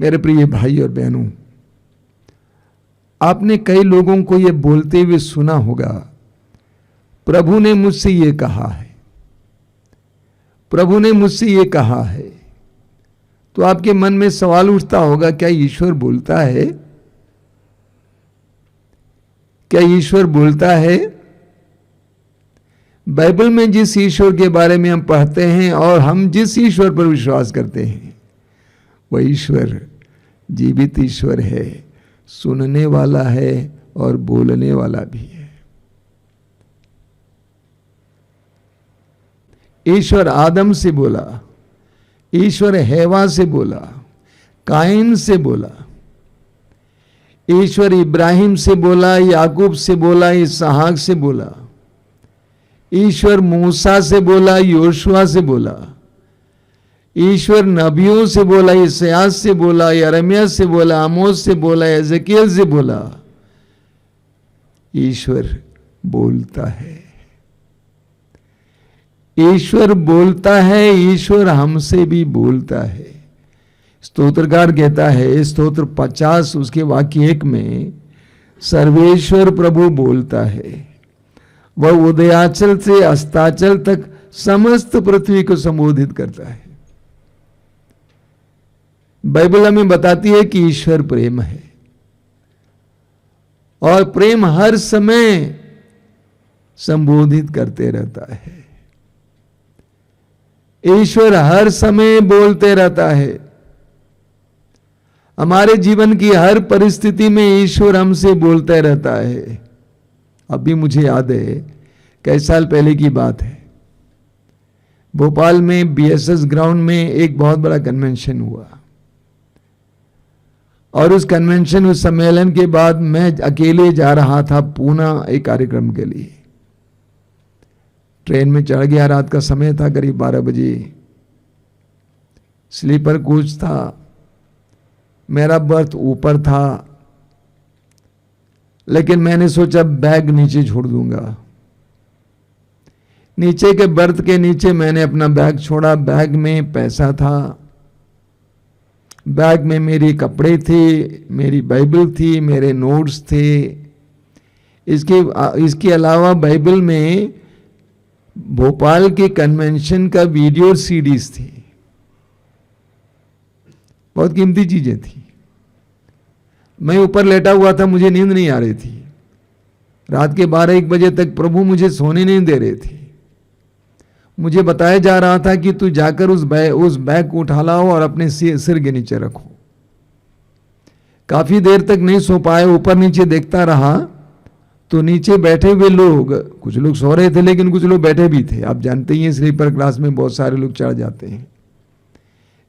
मेरे प्रिय भाई और बहनों, आपने कई लोगों को यह बोलते हुए सुना होगा, प्रभु ने मुझसे ये कहा है, प्रभु ने मुझसे ये कहा है। तो आपके मन में सवाल उठता होगा, क्या ईश्वर बोलता है? क्या ईश्वर बोलता है? बाइबल में जिस ईश्वर के बारे में हम पढ़ते हैं और हम जिस ईश्वर पर विश्वास करते हैं, वह ईश्वर जीवित ईश्वर है, सुनने वाला है और बोलने वाला भी है। ईश्वर आदम से बोला, ईश्वर हेवा से बोला, काइन से बोला, ईश्वर इब्राहिम से बोला, याकूब से बोला, इसहाक से बोला, ईश्वर मूसा से बोला, योशुआ से बोला, ईश्वर नबियों से बोला, यशायाह से बोला, यिर्मयाह से बोला, आमोस से बोला, एजेकियल से बोला। ईश्वर बोलता है, ईश्वर बोलता है, ईश्वर हमसे भी बोलता है। स्तोत्रकार कहता है, स्तोत्र 50 उसके वाक्य 1 में, सर्वेश्वर प्रभु बोलता है, वह उदयाचल से अस्ताचल तक समस्त पृथ्वी को संबोधित करता है। बाइबल हमें बताती है कि ईश्वर प्रेम है और प्रेम हर समय संबोधित करते रहता है। ईश्वर हर समय बोलते रहता है। हमारे जीवन की हर परिस्थिति में ईश्वर हमसे बोलता रहता है। अभी मुझे याद है, कई साल पहले की बात है, भोपाल में बीएसएस ग्राउंड में एक बहुत बड़ा कन्वेंशन हुआ और उस कन्वेंशन, उस सम्मेलन के बाद मैं अकेले जा रहा था पूना एक कार्यक्रम के लिए। ट्रेन में चढ़ गया, रात का समय था, करीब 12 बजे। स्लीपर कोच था, मेरा बर्थ ऊपर था, लेकिन मैंने सोचा बैग नीचे छोड़ दूंगा। नीचे के बर्थ के नीचे मैंने अपना बैग छोड़ा। बैग में पैसा था, बैग में मेरे कपड़े थे, मेरी बाइबल थी, मेरे नोट्स थे। इसके अलावा बाइबल में भोपाल के कन्वेंशन का वीडियो सीडीज थी, बहुत कीमती चीजें थी। मैं ऊपर लेटा हुआ था, मुझे नींद नहीं आ रही थी। रात के 12-1 बजे तक प्रभु मुझे सोने नहीं दे रहे थे। मुझे बताया जा रहा था कि तू जाकर उस बैग को उठा लाओ और अपने सिर के नीचे रखो। काफी देर तक नहीं सो पाए, ऊपर नीचे देखता रहा तो नीचे बैठे हुए लोग, कुछ लोग सो रहे थे लेकिन कुछ लोग बैठे भी थे। आप जानते ही हैं, स्लीपर क्लास में बहुत सारे लोग चढ़ जाते हैं।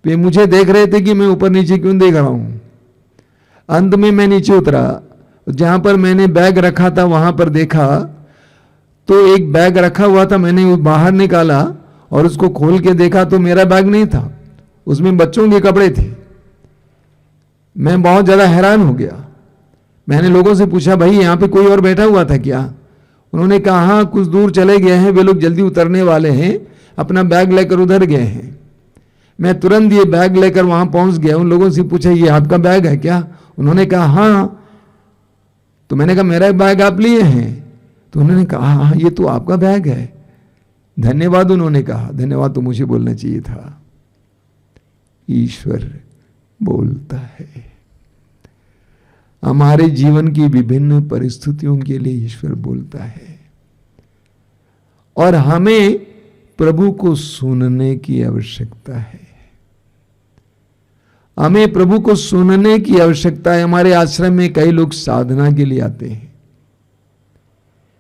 वे मुझे देख रहे थे कि मैं ऊपर नीचे क्यों देख रहा हूं। अंत में मैं नीचे उतरा, जहां पर मैंने बैग रखा था वहां पर देखा तो एक बैग रखा हुआ था। मैंने वो बाहर निकाला और उसको खोल के देखा तो मेरा बैग नहीं था, उसमें बच्चों के कपड़े थे। मैं बहुत ज्यादा हैरान हो गया। मैंने लोगों से पूछा, भाई यहाँ पे कोई और बैठा हुआ था क्या? उन्होंने कहा, हाँ कुछ दूर चले गए हैं, वे लोग जल्दी उतरने वाले हैं, अपना बैग लेकर उधर गए हैं। मैं तुरंत ये बैग लेकर वहां पहुंच गया। उन लोगों से पूछा, ये आपका बैग है क्या? उन्होंने कहा हाँ। तो मैंने कहा, मेरा बैग आप लिए हैं? तो उन्होंने कहा हाँ, ये तो आपका बैग है। धन्यवाद उन्होंने कहा। धन्यवाद तो मुझे बोलना चाहिए था। ईश्वर बोलता है। हमारे जीवन की विभिन्न परिस्थितियों के लिए ईश्वर बोलता है और हमें प्रभु को सुनने की आवश्यकता है। हमें प्रभु को सुनने की आवश्यकता है। हमारे आश्रम में कई लोग साधना के लिए आते हैं,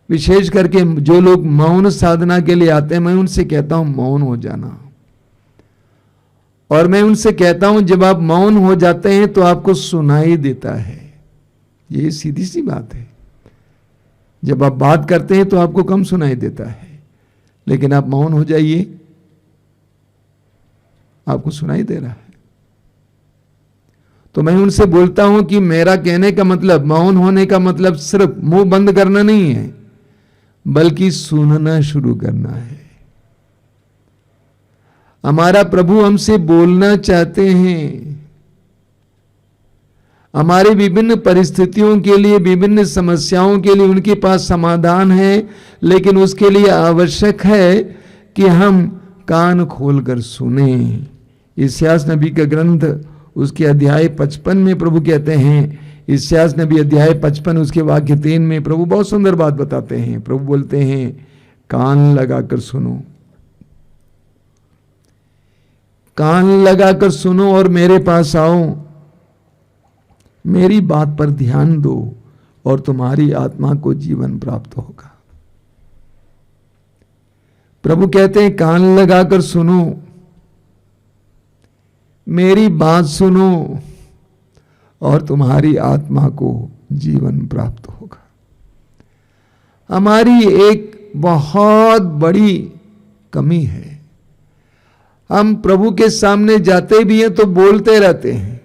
विशेष करके जो लोग मौन साधना के लिए आते हैं, मैं उनसे कहता हूं मौन हो जाना। और मैं उनसे कहता हूं जब आप मौन हो जाते हैं तो आपको सुनाई देता है। ये सीधी सी बात है। जब आप बात करते हैं तो आपको कम सुनाई देता है, लेकिन आप मौन हो जाइए, आपको सुनाई दे रहा है। तो मैं उनसे बोलता हूं कि मेरा कहने का मतलब, मौन होने का मतलब सिर्फ मुंह बंद करना नहीं है, बल्कि सुनना शुरू करना है। हमारा प्रभु हमसे बोलना चाहते हैं। हमारी विभिन्न परिस्थितियों के लिए, विभिन्न समस्याओं के लिए उनके पास समाधान है, लेकिन उसके लिए आवश्यक है कि हम कान खोलकर सुने। इस्यास नबी का ग्रंथ उसके अध्याय 55 में प्रभु कहते हैं, इस्यास नबी अध्याय 55 उसके वाक्य 3 में प्रभु बहुत सुंदर बात बताते हैं। प्रभु बोलते हैं, कान लगाकर सुनो, कान लगाकर सुनो और मेरे पास आओ, मेरी बात पर ध्यान दो और तुम्हारी आत्मा को जीवन प्राप्त होगा। प्रभु कहते हैं, कान लगाकर सुनो, मेरी बात सुनो और तुम्हारी आत्मा को जीवन प्राप्त होगा। हमारी एक बहुत बड़ी कमी है, हम प्रभु के सामने जाते भी हैं तो बोलते रहते हैं,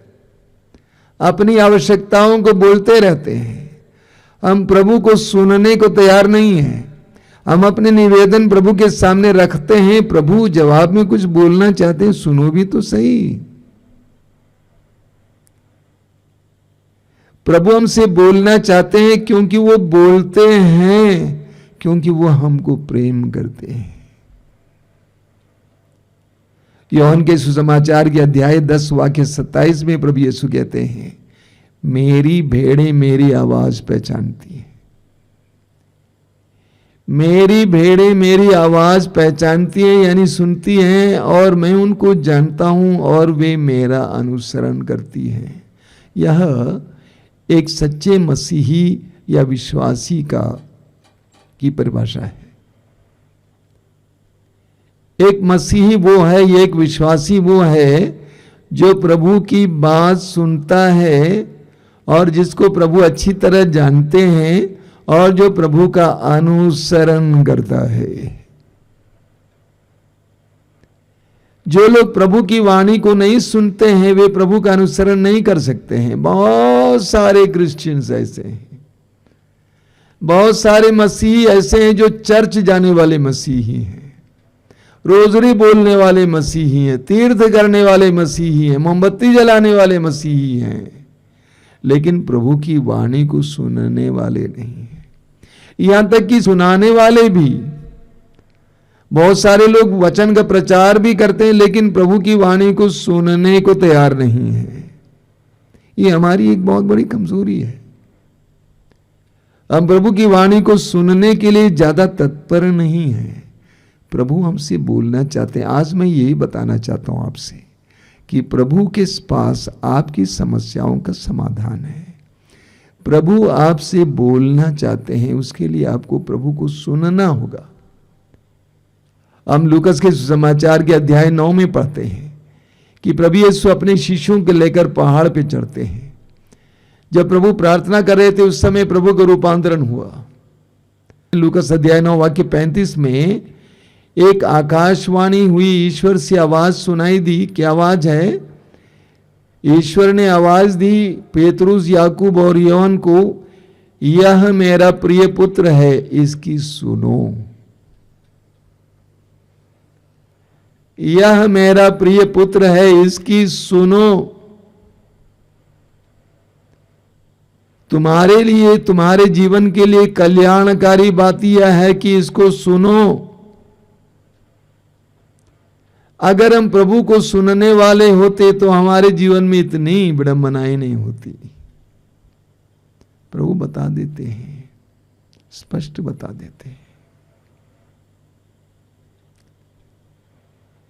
अपनी आवश्यकताओं को बोलते रहते हैं, हम प्रभु को सुनने को तैयार नहीं हैं। हम अपने निवेदन प्रभु के सामने रखते हैं, प्रभु जवाब में कुछ बोलना चाहते हैं, सुनो भी तो सही। प्रभु हमसे बोलना चाहते हैं क्योंकि वो बोलते हैं, क्योंकि वो हमको प्रेम करते हैं। यूहन्ना के सुसमाचार के अध्याय 10 वाक्य 27 में प्रभु यीशु कहते हैं, मेरी भेड़ें मेरी आवाज पहचानती हैं, मेरी भेड़ें मेरी आवाज पहचानती हैं, यानी सुनती हैं, और मैं उनको जानता हूं और वे मेरा अनुसरण करती हैं। यह एक सच्चे मसीही या विश्वासी की परिभाषा है। एक मसीही वो है, एक विश्वासी वो है जो प्रभु की बात सुनता है और जिसको प्रभु अच्छी तरह जानते हैं और जो प्रभु का अनुसरण करता है। जो लोग प्रभु की वाणी को नहीं सुनते हैं वे प्रभु का अनुसरण नहीं कर सकते हैं। बहुत सारे क्रिश्चियंस ऐसे हैं, बहुत सारे मसीही ऐसे हैं जो चर्च जाने वाले मसीही हैं, रोजरी बोलने वाले मसीही हैं, तीर्थ करने वाले मसीही हैं, मोमबत्ती जलाने वाले मसीही हैं, लेकिन प्रभु की वाणी को सुनने वाले नहीं हैं। यहां तक कि सुनाने वाले भी, बहुत सारे लोग वचन का प्रचार भी करते हैं लेकिन प्रभु की वाणी को सुनने को तैयार नहीं है। ये हमारी एक बहुत बड़ी कमजोरी है। हम प्रभु की वाणी को सुनने के लिए ज्यादा तत्पर नहीं है। प्रभु हमसे बोलना चाहते हैं। आज मैं यही बताना चाहता हूं आपसे कि प्रभु के पास आपकी समस्याओं का समाधान है। प्रभु आपसे बोलना चाहते हैं, उसके लिए आपको प्रभु को सुनना होगा। हम लूकस के सुसमाचार के अध्याय 9 में पढ़ते हैं कि प्रभु यीशु अपने शिष्यों को लेकर पहाड़ पे चढ़ते हैं। जब प्रभु प्रार्थना कर रहे थे उस समय प्रभु का रूपांतरण हुआ। लूकस अध्याय 9 वाक्य 35 में एक आकाशवाणी हुई, ईश्वर से आवाज सुनाई दी। क्या आवाज है? ईश्वर ने आवाज दी पेतरुस, याकूब और योहन को, यह मेरा प्रिय पुत्र है, इसकी सुनो। यह मेरा प्रिय पुत्र है, इसकी सुनो। तुम्हारे लिए, तुम्हारे जीवन के लिए कल्याणकारी बात यह है कि इसको सुनो। अगर हम प्रभु को सुनने वाले होते तो हमारे जीवन में इतनी विडंबनाएं नहीं होती। प्रभु बता देते हैं, स्पष्ट बता देते हैं।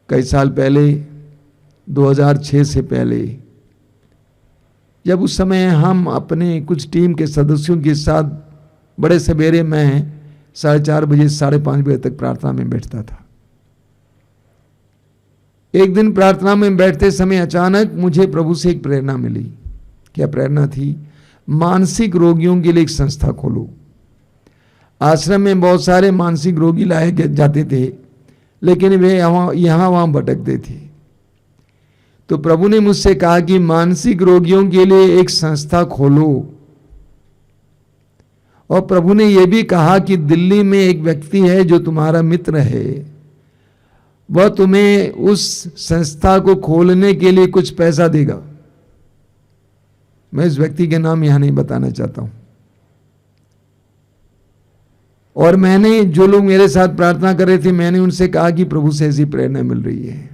कई साल पहले, 2006 से पहले, जब उस समय हम अपने कुछ टीम के सदस्यों के साथ बड़े सवेरे में 4:30 बजे 5:30 बजे तक प्रार्थना में बैठता था। एक दिन प्रार्थना में बैठते समय अचानक मुझे प्रभु से एक प्रेरणा मिली। क्या प्रेरणा थी? मानसिक रोगियों के लिए एक संस्था खोलो। आश्रम में बहुत सारे मानसिक रोगी लाए जाते थे लेकिन वे यहाँ वहाँ भटकते थे। तो प्रभु ने मुझसे कहा कि मानसिक रोगियों के लिए एक संस्था खोलो। और प्रभु ने यह भी कहा कि दिल्ली में एक व्यक्ति है जो तुम्हारा मित्र है, वह तुम्हें उस संस्था को खोलने के लिए कुछ पैसा देगा। मैं इस व्यक्ति के नाम यहां नहीं बताना चाहता हूं। और मैंने, जो लोग मेरे साथ प्रार्थना कर रहे थे, मैंने उनसे कहा कि प्रभु से ऐसी प्रेरणा मिल रही है।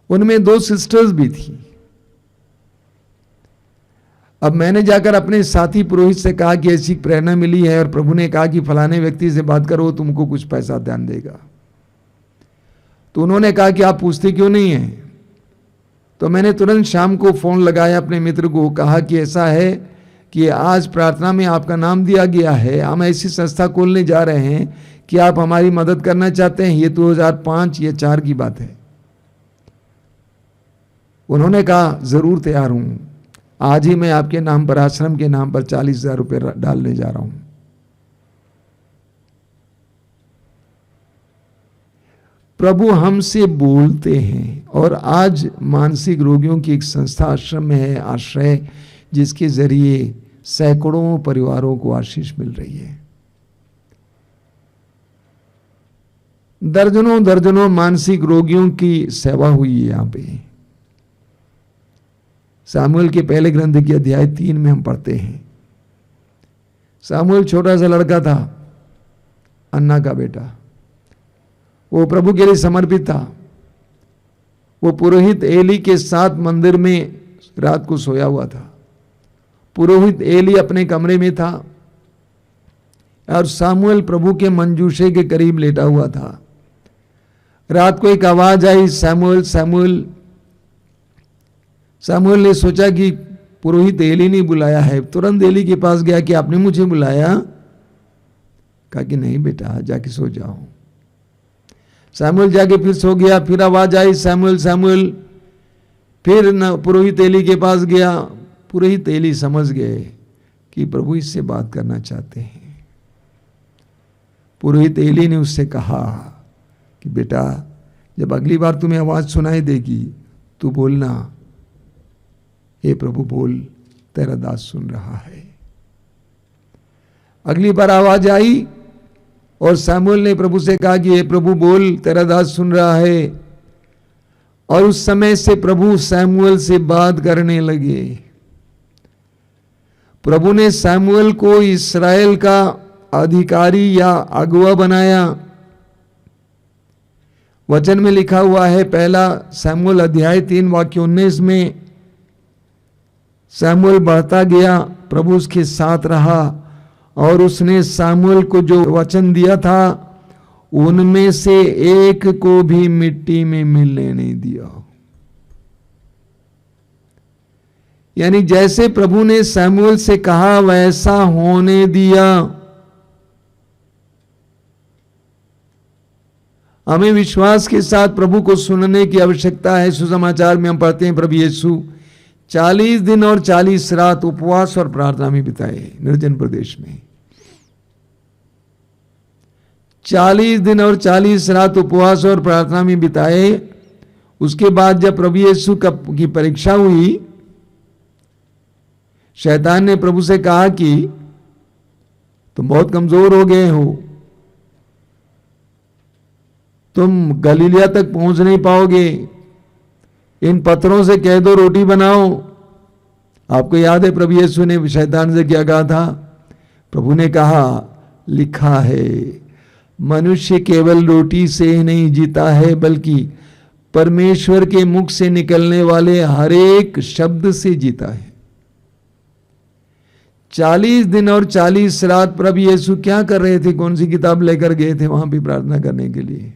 उनमें 2 सिस्टर्स भी थी। अब मैंने जाकर अपने साथी पुरोहित से कहा कि ऐसी प्रेरणा मिली है और प्रभु ने कहा कि फलाने व्यक्ति से बात करो, तुमको कुछ पैसा ध्यान देगा। तो उन्होंने कहा कि आप पूछते क्यों नहीं है? तो मैंने तुरंत शाम को फोन लगाया अपने मित्र को, कहा कि ऐसा है कि आज प्रार्थना में आपका नाम दिया गया है, हम ऐसी संस्था खोलने जा रहे हैं कि आप हमारी मदद करना चाहते हैं। ये 2005 या 4 की बात है। उन्होंने कहा जरूर तैयार हूं, आज ही मैं आपके नाम पर, आश्रम के नाम पर 40,000 रुपये डालने जा रहा हूं। प्रभु हमसे बोलते हैं। और आज मानसिक रोगियों की एक संस्था आश्रम में है, आश्रय, जिसके जरिए सैकड़ों परिवारों को आशीष मिल रही है। दर्जनों दर्जनों मानसिक रोगियों की सेवा हुई है यहां पे। सामुएल के पहले ग्रंथ के अध्याय 3 में हम पढ़ते हैं, सामुएल छोटा सा लड़का था, अन्ना का बेटा। वो प्रभु के लिए समर्पित था। वो पुरोहित एली के साथ मंदिर में रात को सोया हुआ था। पुरोहित एली अपने कमरे में था और सामुएल प्रभु के मंजूषे के करीब लेटा हुआ था। रात को एक आवाज आई, सैमुएल सैमुएल। सामुएल ने सोचा कि पुरोहित एली ने बुलाया है। तुरंत एली के पास गया कि आपने मुझे बुलाया? कहा कि नहीं बेटा, जाके सो जाओ। सामुएल जाके फिर सो गया। फिर आवाज आई, सैमुएल सैमुएल। फिर न पुरोहित एली के पास गया। पुरोहित एली समझ गए कि प्रभु इससे बात करना चाहते हैं। पुरोहित एली ने उससे कहा कि बेटा, जब अगली बार तुम्हें आवाज सुनाई देगी तो बोलना, हे प्रभु बोल, तेरा दास सुन रहा है। अगली बार आवाज आई और सामुएल ने प्रभु से कहा कि हे प्रभु बोल, तेरा दास सुन रहा है। और उस समय से प्रभु सामुएल से बात करने लगे। प्रभु ने सामुएल को इस्राएल का अधिकारी या अगुवा बनाया। वचन में लिखा हुआ है, पहला सामुएल अध्याय 3 वाक्य 19 में, सामुएल बढ़ता गया, प्रभु उसके साथ रहा और उसने सामुएल को जो वचन दिया था उनमें से एक को भी मिट्टी में मिलने नहीं दिया। यानी जैसे प्रभु ने सामुएल से कहा वैसा होने दिया। हमें विश्वास के साथ प्रभु को सुनने की आवश्यकता है। सुसमाचार में हम पढ़ते हैं, प्रभु यीशु 40 दिन और 40 रात उपवास और प्रार्थना में बिताए निर्जन प्रदेश में। 40 दिन और 40 रात उपवास और प्रार्थना में बिताए। उसके बाद जब प्रभु यीशु की परीक्षा हुई, शैतान ने प्रभु से कहा कि तुम बहुत कमजोर हो गए हो, तुम गलीलिया तक पहुंच नहीं पाओगे, इन पत्थरों से कह दो रोटी बनाओ। आपको याद है प्रभु यीशु ने शैतान से क्या कहा था? प्रभु ने कहा, लिखा है, मनुष्य केवल रोटी से ही नहीं जीता है बल्कि परमेश्वर के मुख से निकलने वाले हर एक शब्द से जीता है। 40 दिन और 40 रात प्रभु यीशु क्या कर रहे थे? कौन सी किताब लेकर गए थे वहां भी प्रार्थना करने के लिए?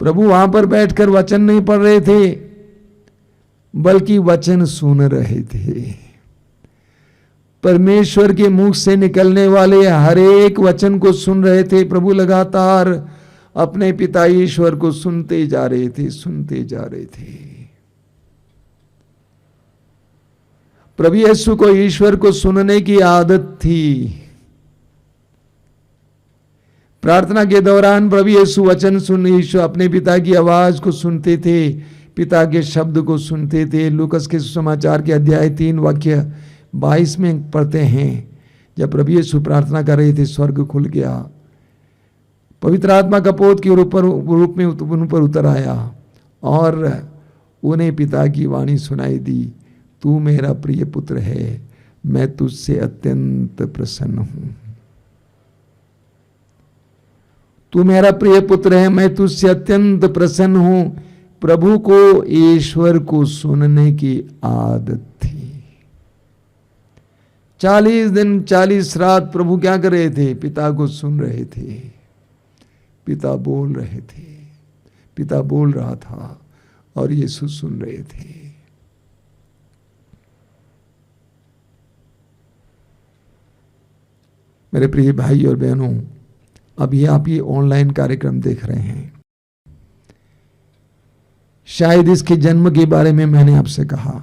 प्रभु वहां पर बैठकर वचन नहीं पढ़ रहे थे बल्कि वचन सुन रहे थे। परमेश्वर के मुख से निकलने वाले हर एक वचन को सुन रहे थे। प्रभु लगातार अपने पिता ईश्वर को सुनते जा रहे थे, सुनते जा रहे थे। प्रभु यीशु को ईश्वर को सुनने की आदत थी। प्रार्थना के दौरान प्रभु यीशु वचन सुन, ईश्वर अपने पिता की आवाज को सुनते थे, पिता के शब्द को सुनते थे। लूकस के सुसमाचार के अध्याय 3 वाक्य 22 में पढ़ते हैं, जब प्रभु यीशु प्रार्थना कर रहे थे, स्वर्ग खुल गया, पवित्र आत्मा कपोत के रूप में उन पर उतर आया और उन्हें पिता की वाणी सुनाई दी, तू मेरा प्रिय पुत्र है, मैं तुझसे अत्यंत प्रसन्न हूं। तू मेरा प्रिय पुत्र है, मैं तुझसे अत्यंत प्रसन्न हूं। प्रभु को ईश्वर को सुनने की आदत थी। 40 दिन 40 रात प्रभु क्या कर रहे थे? पिता को सुन रहे थे। पिता बोल रहे थे, पिता बोल रहा था और यीशु सुन रहे थे। मेरे प्रिय भाई और बहनों, अभी आप ये ऑनलाइन कार्यक्रम देख रहे हैं। शायद इसके जन्म के बारे में मैंने आपसे कहा।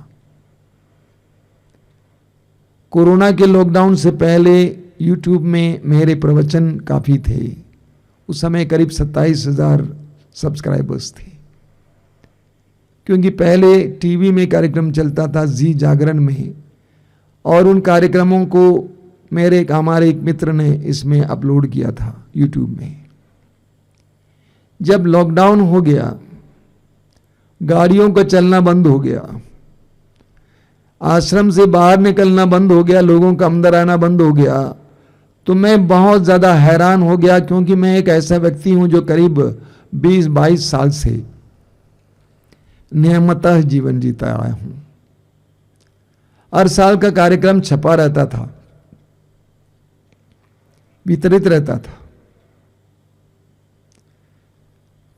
कोरोना के लॉकडाउन से पहले यूट्यूब में मेरे प्रवचन काफी थे। उस समय करीब 27,000 सब्सक्राइबर्स थे, क्योंकि पहले टीवी में कार्यक्रम चलता था जी जागरण में, और उन कार्यक्रमों को हमारे एक मित्र ने इसमें अपलोड किया था यूट्यूब में। जब लॉकडाउन हो गया, गाड़ियों का चलना बंद हो गया, आश्रम से बाहर निकलना बंद हो गया, लोगों का अंदर आना बंद हो गया, तो मैं बहुत ज़्यादा हैरान हो गया, क्योंकि मैं एक ऐसा व्यक्ति हूं जो करीब 20-22 साल से नियमतः जीवन जीता आया हूं। हर साल का कार्यक्रम छपा रहता था, वितरित रहता था।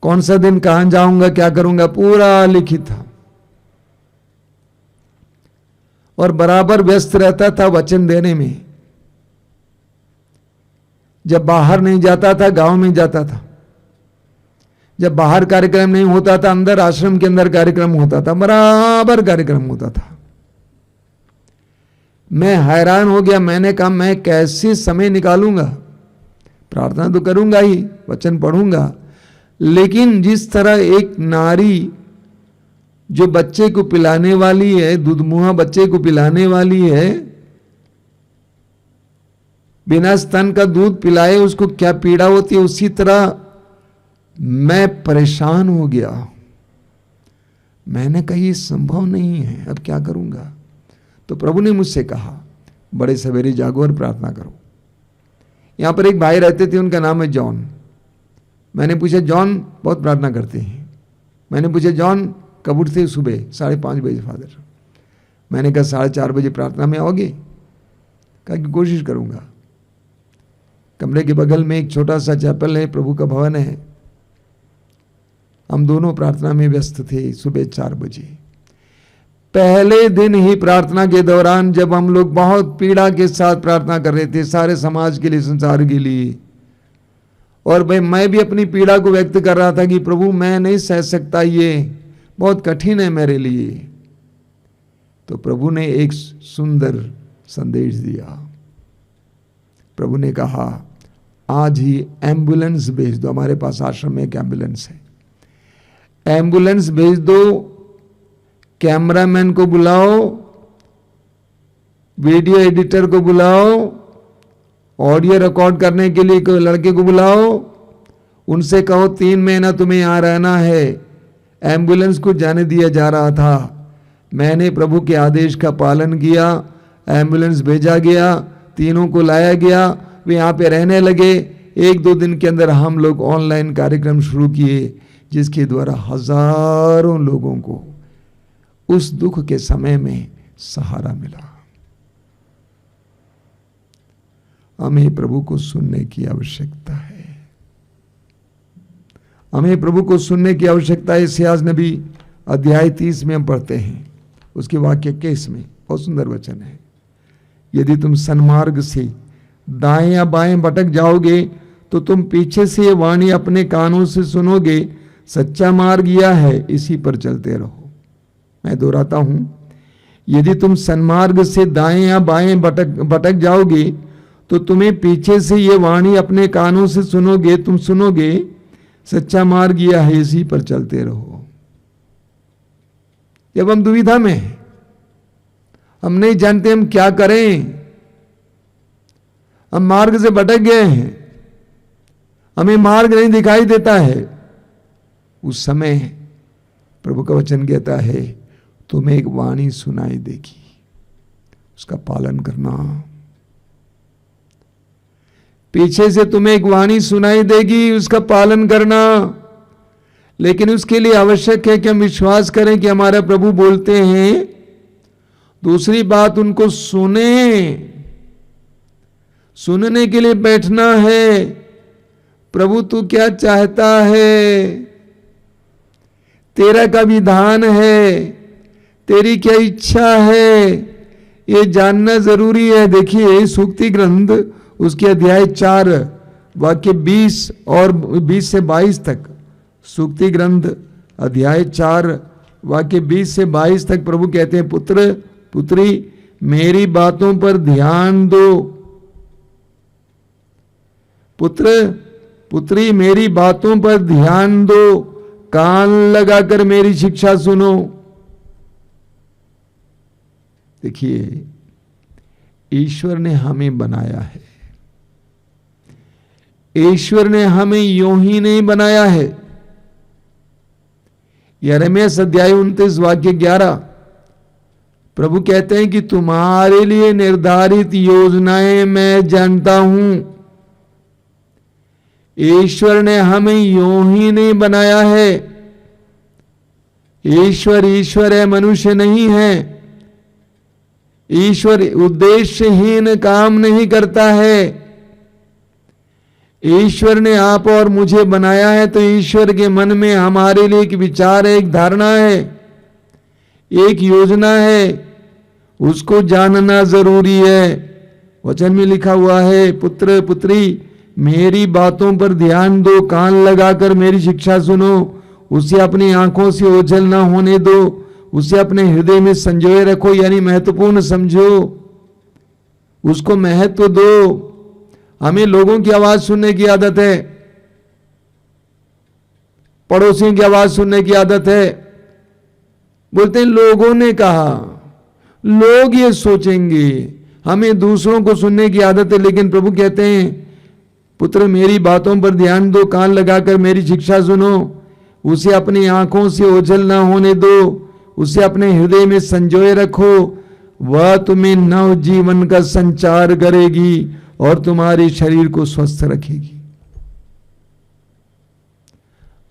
कौन सा दिन कहां जाऊंगा, क्या करूंगा, पूरा लिखित था, और बराबर व्यस्त रहता था वचन देने में। जब बाहर नहीं जाता था, गांव में जाता था। जब बाहर कार्यक्रम नहीं होता था, अंदर आश्रम के अंदर कार्यक्रम होता था, बराबर कार्यक्रम होता था। मैं हैरान हो गया। मैंने कहा मैं कैसे समय निकालूंगा? प्रार्थना तो करूंगा ही, वचन पढ़ूंगा, लेकिन जिस तरह एक नारी जो बच्चे को पिलाने वाली है, दूधमुहा बच्चे को पिलाने वाली है, बिना स्तन का दूध पिलाए उसको क्या पीड़ा होती है, उसी तरह मैं परेशान हो गया। मैंने कहा ये संभव नहीं है, अब क्या करूंगा? तो प्रभु ने मुझसे कहा बड़े सवेरे जागो और प्रार्थना करो। यहां पर एक भाई रहते थे, उनका नाम है जॉन। मैंने पूछा जॉन बहुत प्रार्थना करते हैं। मैंने पूछा जॉन कब उठते? सुबह 5:30 बजे फादर। मैंने कहा 4:30 बजे प्रार्थना में आओगे? कहा कि कोशिश करूंगा। कमरे के बगल में एक छोटा सा चैपल है, प्रभु का भवन है। हम दोनों प्रार्थना में व्यस्त थे सुबह 4 बजे। पहले दिन ही प्रार्थना के दौरान जब हम लोग बहुत पीड़ा के साथ प्रार्थना कर रहे थे, सारे समाज के लिए, संसार के लिए, और भाई मैं भी अपनी पीड़ा को व्यक्त कर रहा था कि प्रभु मैं नहीं सह सकता, ये बहुत कठिन है मेरे लिए। तो प्रभु ने एक सुंदर संदेश दिया। प्रभु ने कहा आज ही एम्बुलेंस भेज दो। हमारे पास आश्रम में एक एम्बुलेंस है, एम्बुलेंस भेज दो, कैमरामैन को बुलाओ, वीडियो एडिटर को बुलाओ, ऑडियो रिकॉर्ड करने के लिए कोई लड़के को बुलाओ, उनसे कहो 3 महीना तुम्हें यहां रहना है। एम्बुलेंस को जाने दिया जा रहा था, मैंने प्रभु के आदेश का पालन किया, एम्बुलेंस भेजा गया, तीनों को लाया गया, वे यहाँ पे रहने लगे। 1-2 दिन के अंदर हम लोग ऑनलाइन कार्यक्रम शुरू किए, जिसके द्वारा हजारों लोगों को उस दुख के समय में सहारा मिला। हमें प्रभु को सुनने की आवश्यकता है, हमें प्रभु को सुनने की आवश्यकता है। इस्यास नबी अध्याय 30 में हम पढ़ते हैं, उसके वाक्य 21 में बहुत सुंदर वचन है, यदि तुम सन्मार्ग से दाएं या बाएं भटक जाओगे तो तुम पीछे से ये वाणी अपने कानों से सुनोगे, सच्चा मार्ग यह है, इसी पर चलते रहो। मैं दोहराता हूं, यदि तुम सन्मार्ग से दाएं या बाएं भटक जाओगे तो तुम्हें पीछे से ये वाणी अपने कानों से सुनोगे, तुम सुनोगे, सच्चा मार्ग यह है, इसी पर चलते रहो। जब हम दुविधा में हैं, हम नहीं जानते हम क्या करें, हम मार्ग से भटक गए हैं, हमें मार्ग नहीं दिखाई देता है, उस समय प्रभु का वचन कहता है तुम्हें एक वाणी सुनाई देगी, उसका पालन करना। पीछे से तुम्हें एक वाणी सुनाई देगी, उसका पालन करना। लेकिन उसके लिए आवश्यक है कि हम विश्वास करें कि हमारा प्रभु बोलते हैं। दूसरी बात, उनको सुनने के लिए बैठना है। प्रभु तू क्या चाहता है, तेरा क्या विधान है, तेरी क्या इच्छा है, ये जानना जरूरी है। देखिए सूक्ति ग्रंथ उसके अध्याय 4 वाक्य 20 और 20 से 22 तक, सूक्ति ग्रंथ अध्याय 4 वाक्य 20 से 22 तक प्रभु कहते हैं, पुत्र पुत्री मेरी बातों पर ध्यान दो, पुत्र पुत्री मेरी बातों पर ध्यान दो, कान लगाकर मेरी शिक्षा सुनो। देखिए ईश्वर ने हमें बनाया है, ईश्वर ने हमें यूं ही नहीं बनाया है। यिर्मयाह अध्याय 29 वाक्य 11 प्रभु कहते हैं कि तुम्हारे लिए निर्धारित योजनाएं मैं जानता हूं। ईश्वर ने हमें यूं ही नहीं बनाया है। ईश्वर ईश्वर है, मनुष्य नहीं है। ईश्वर उद्देश्यहीन काम नहीं करता है। ईश्वर ने आप और मुझे बनाया है, तो ईश्वर के मन में हमारे लिए एक विचार है, एक धारणा है, एक योजना है, उसको जानना जरूरी है। वचन में लिखा हुआ है, पुत्र पुत्री मेरी बातों पर ध्यान दो, कान लगाकर मेरी शिक्षा सुनो, उसे अपनी आंखों से ओझल ना होने दो, उसे अपने हृदय में संजोए रखो, यानी महत्वपूर्ण समझो, उसको महत्व दो। हमें लोगों की आवाज सुनने की आदत है, पड़ोसियों की आवाज सुनने की आदत है। बोलते हैं लोगों ने कहा, लोग ये सोचेंगे। हमें दूसरों को सुनने की आदत है। लेकिन प्रभु कहते हैं पुत्र मेरी बातों पर ध्यान दो, कान लगाकर मेरी शिक्षा सुनो, उसे अपनी आंखों से ओझल ना होने दो, उसे अपने हृदय में संजोए रखो। वह तुम्हें नव जीवन का संचार करेगी और तुम्हारे शरीर को स्वस्थ रखेगी।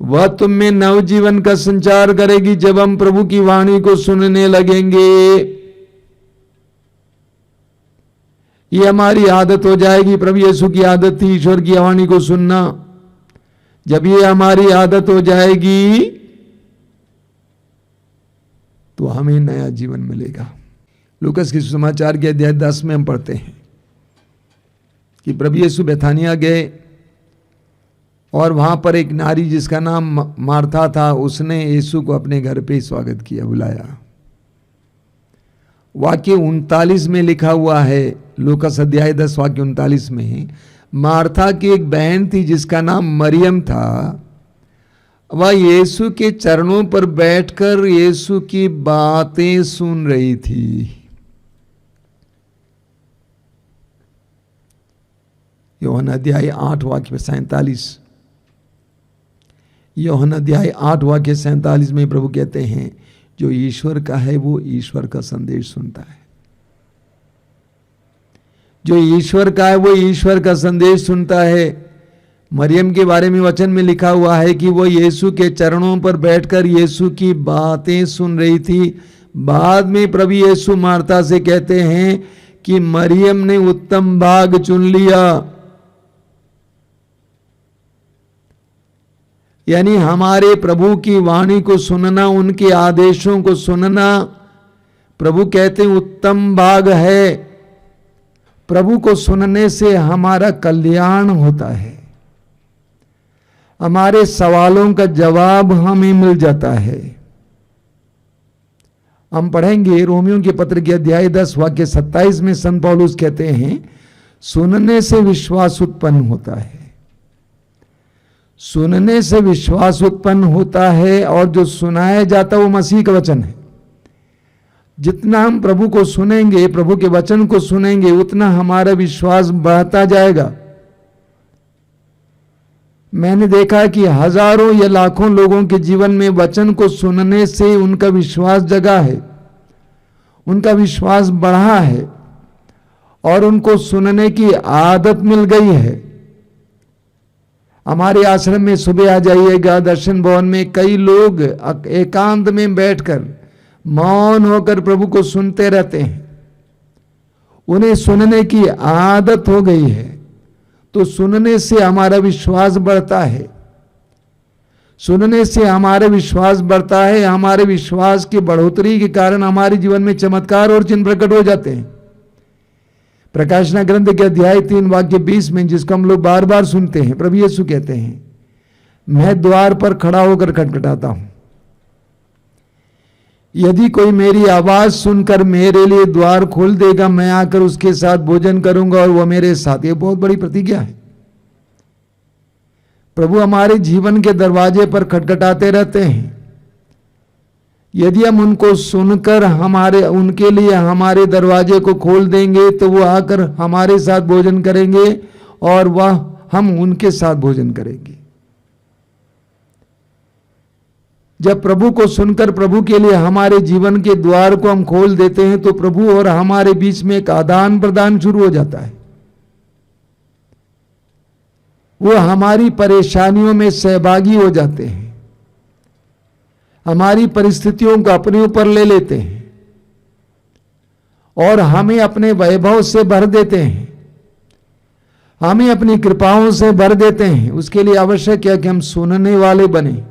वह तुम में नव जीवन का संचार करेगी जब हम प्रभु की वाणी को सुनने लगेंगे। ये हमारी आदत हो जाएगी। प्रभु यीशु की आदत थी ईश्वर की वाणी को सुनना। जब ये हमारी आदत हो जाएगी तो हमें नया जीवन मिलेगा। लूकास के सुसमाचार के अध्याय 10 में हम पढ़ते हैं कि प्रभु यीशु बेथानिया गए और वहां पर एक नारी जिसका नाम मार्था था, उसने यीशु को अपने घर पे स्वागत किया, बुलाया। वाक्य 39 में लिखा हुआ है, लूकास अध्याय 10 वाक्य 39 में, मार्था की एक बहन थी जिसका नाम मरियम था। वह यीशु के चरणों पर बैठकर यीशु की बातें सुन रही थी। यूहन्ना अध्याय 8 वाक्य 47, यूहन्ना अध्याय 8 वाक्य 47 में प्रभु कहते हैं जो ईश्वर का है वो ईश्वर का संदेश सुनता है। जो ईश्वर का है वो ईश्वर का संदेश सुनता है। मरियम के बारे में वचन में लिखा हुआ है कि वो यीशु के चरणों पर बैठकर यीशु की बातें सुन रही थी। बाद में प्रभु यीशु मार्था से कहते हैं कि मरियम ने उत्तम भाग चुन लिया। यानी हमारे प्रभु की वाणी को सुनना, उनके आदेशों को सुनना, प्रभु कहते हैं उत्तम भाग है। प्रभु को सुनने से हमारा कल्याण होता है, हमारे सवालों का जवाब हमें मिल जाता है। हम पढ़ेंगे रोमियों के पत्र के अध्याय 10 वाक्य 27 में संत पौलुस कहते हैं सुनने से विश्वास उत्पन्न होता है। सुनने से विश्वास उत्पन्न होता है और जो सुनाया जाता है वो मसीह का वचन है। जितना हम प्रभु को सुनेंगे, प्रभु के वचन को सुनेंगे, उतना हमारा विश्वास बढ़ता जाएगा। मैंने देखा कि हजारों या लाखों लोगों के जीवन में वचन को सुनने से उनका विश्वास जगा है, उनका विश्वास बढ़ा है और उनको सुनने की आदत मिल गई है। हमारे आश्रम में सुबह आ जाइएगा, दर्शन भवन में कई लोग एकांत में बैठकर मौन होकर प्रभु को सुनते रहते हैं, उन्हें सुनने की आदत हो गई है। तो सुनने से हमारा विश्वास बढ़ता है, सुनने से हमारे विश्वास बढ़ता है। हमारे विश्वास की बढ़ोतरी के कारण हमारे जीवन में चमत्कार और चिन्ह प्रकट हो जाते हैं। प्रकाशना ग्रंथ के अध्याय 3 वाक्य 20 में, जिसको हम लोग बार बार सुनते हैं, प्रभु यीशु कहते हैं, मैं द्वार पर खड़ा होकर खटखटाता हूं, यदि कोई मेरी आवाज सुनकर मेरे लिए द्वार खोल देगा, मैं आकर उसके साथ भोजन करूंगा और वह मेरे साथ। ये बहुत बड़ी प्रतिज्ञा है। प्रभु हमारे जीवन के दरवाजे पर खटखटाते रहते हैं। यदि हम उनको सुनकर उनके लिए हमारे दरवाजे को खोल देंगे तो वो आकर हमारे साथ भोजन करेंगे और हम उनके साथ भोजन करेंगे। जब प्रभु को सुनकर प्रभु के लिए हमारे जीवन के द्वार को हम खोल देते हैं तो प्रभु और हमारे बीच में एक आदान प्रदान शुरू हो जाता है। वो हमारी परेशानियों में सहभागी हो जाते हैं, हमारी परिस्थितियों को अपने ऊपर ले लेते हैं और हमें अपने वैभव से भर देते हैं, हमें अपनी कृपाओं से भर देते हैं। उसके लिए आवश्यक है कि हम सुनने वाले बने।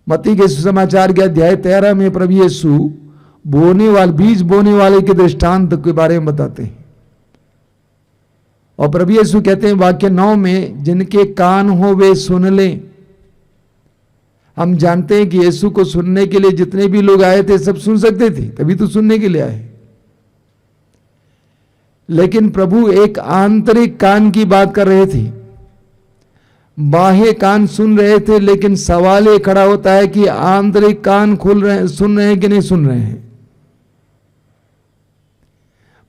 मत्ती के सुसमाचार के अध्याय 13 में प्रभु यीशु बीज बोने वाले के दृष्टांत के बारे में बताते हैं और प्रभु यीशु कहते हैं वाक्य 9 में, जिनके कान हो वे सुन लें। हम जानते हैं कि यीशु को सुनने के लिए जितने भी लोग आए थे सब सुन सकते थे, तभी तो सुनने के लिए आए। लेकिन प्रभु एक आंतरिक कान की बात कर रहे थे, बाह्य कान सुन रहे थे, लेकिन सवाल ये खड़ा होता है कि आंतरिक कान सुन रहे हैं कि नहीं सुन रहे हैं।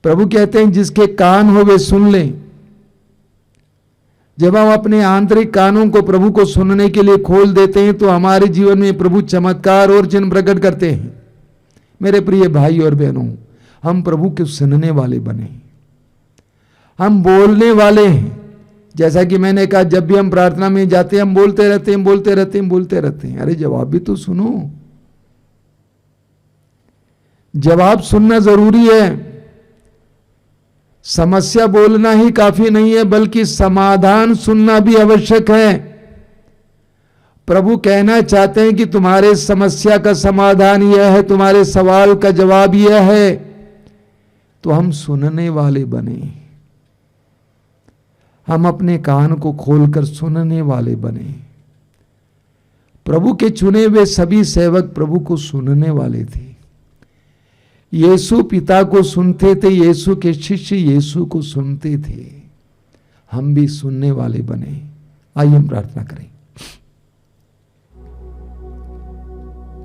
प्रभु कहते हैं जिसके कान हो वे सुन लें। जब हम अपने आंतरिक कानों को प्रभु को सुनने के लिए खोल देते हैं तो हमारे जीवन में प्रभु चमत्कार और चिन्ह प्रकट करते हैं। मेरे प्रिय भाई और बहनों, हम प्रभु के सुनने वाले बने, हम बोलने वाले हैं। जैसा कि मैंने कहा, जब भी हम प्रार्थना में जाते हैं हम बोलते रहते हैं। अरे जवाब भी तो सुनो, जवाब सुनना जरूरी है। समस्या बोलना ही काफी नहीं है, बल्कि समाधान सुनना भी आवश्यक है। प्रभु कहना चाहते हैं कि तुम्हारे समस्या का समाधान यह है, तुम्हारे सवाल का जवाब यह है। तो हम सुनने वाले बने, हम अपने कान को खोलकर सुनने वाले बने। प्रभु के चुने हुए सभी सेवक प्रभु को सुनने वाले थे। यीशु पिता को सुनते थे, यीशु के शिष्य यीशु को सुनते थे। हम भी सुनने वाले बने। आइए हम प्रार्थना करें।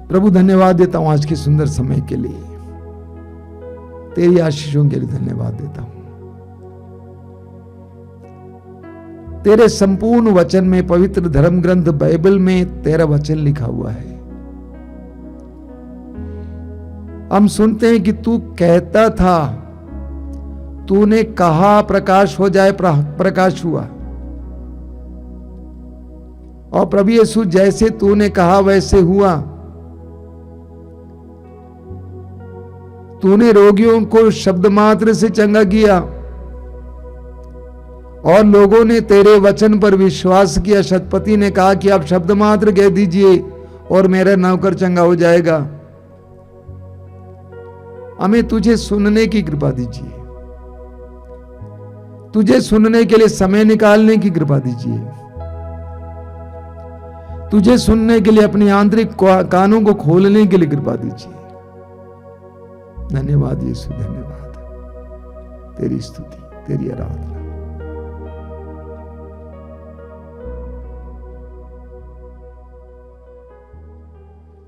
प्रभु धन्यवाद देता हूं आज के सुंदर समय के लिए, तेरी आशीषों के लिए धन्यवाद देता हूं। तेरे संपूर्ण वचन में, पवित्र धर्म ग्रंथ बाइबल में तेरा वचन लिखा हुआ है। हम सुनते हैं कि तू कहता था, तूने कहा प्रकाश हो जाए, प्रकाश हुआ। और प्रभु यीशु जैसे तूने कहा वैसे हुआ। तूने रोगियों को शब्द मात्र से चंगा किया और लोगों ने तेरे वचन पर विश्वास किया। शतपति ने कहा कि आप शब्द मात्र कह दीजिए और मेरा नौकर चंगा हो जाएगा। हमें तुझे सुनने की कृपा दीजिए, तुझे सुनने के लिए समय निकालने की कृपा दीजिए, तुझे सुनने के लिए अपनी आंतरिक कानों को खोलने के लिए कृपा दीजिए। धन्यवाद यीशु, धन्यवाद। तेरी स्तुति, तेरी आराधना।